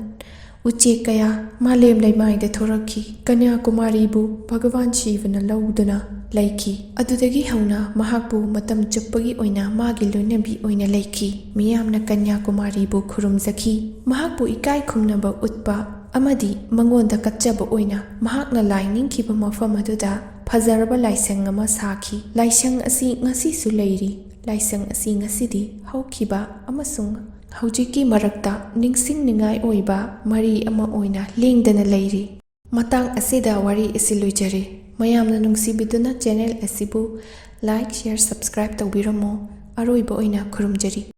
ꯎꯆꯦꯛ ꯀꯌꯥ ꯃꯥꯂꯦꯝ ꯂꯩꯃꯥꯏꯗ ꯊꯣꯔꯛꯈꯤ꯫ ꯀꯟꯌꯥꯀꯨꯃꯥꯔꯤꯕꯨ ꯚꯒꯋꯥꯟ ꯁꯤꯕꯅ ꯂꯧꯗꯨꯅ ꯂꯩꯈꯤ꯫ ꯑꯗꯨꯗꯒꯤ ꯍꯧꯅ ꯃꯍꯥꯛꯄꯨ ꯃꯇꯝ ꯆꯨꯞꯄꯒꯤ ꯑꯣꯏꯅ ꯃꯥꯒꯤ ꯂꯣꯏꯅꯕꯤ ꯑꯣꯏꯅ ꯂꯩꯈꯤ꯫ ꯃꯤꯌꯥꯝꯅ ꯀꯟꯌꯥꯀꯨꯃꯥꯔꯤꯕꯨ ꯈꯨꯔꯨꯝꯖꯈꯤ꯫ ꯃꯍꯥꯛꯄꯨ ꯏꯀꯥꯏ ꯈꯨꯝꯅꯕ ꯎꯠꯄ ꯑꯃꯗꯤ ꯃꯉꯣꯟꯗ ꯀꯠꯆꯕ ꯑꯣꯏꯅ ꯃꯍꯥꯛꯅ ꯂꯥꯏ ꯅꯤꯡꯈꯤꯕ ꯃꯐꯝ ꯑꯗꯨꯗ ꯐꯖꯔꯕ ꯂꯥꯏꯁꯪ ꯑꯃ ꯁꯥꯈꯤ꯫ ꯂꯥꯏꯁꯪ ꯑꯁꯤ ꯉꯁꯤꯁꯨ ꯂꯩꯔꯤ꯫ ꯂꯥꯏꯁꯪ ꯑꯁꯤ ꯉꯁꯤꯗꯤ ꯍꯧꯈꯤꯕ ꯑꯃꯁꯨꯡ ꯍꯧꯖꯤꯛꯀꯤ ꯃꯔꯛꯇ ꯅꯤꯡꯁꯤꯡꯅꯤꯡꯉꯥꯏ ꯑꯣꯏꯕ ꯃꯔꯤ ꯑꯃ ꯑꯣꯏꯅ ꯂꯦꯡꯗꯅ ꯂꯩꯔꯤ꯫ ꯃꯇꯥꯡ ꯑꯁꯤꯗ ꯋꯥꯔꯤ ꯑꯁꯤ ꯂꯣꯏꯖꯔꯦ꯫ ꯃꯌꯥꯝꯅ ꯅꯨꯡꯁꯤꯕꯤꯗꯨꯅ ꯆꯦꯅꯦꯜ ꯑꯁꯤꯕꯨ ꯂꯥꯏꯛ, ꯁꯦꯌꯔ, ꯁꯕꯁꯀ꯭ꯔꯥꯏꯕ ꯇꯧꯕꯤꯔꯝꯃꯣ꯫ ꯑꯔꯣꯏꯕ ꯑꯣꯏꯅ ꯈꯨꯔꯨꯝꯖꯔꯤ꯫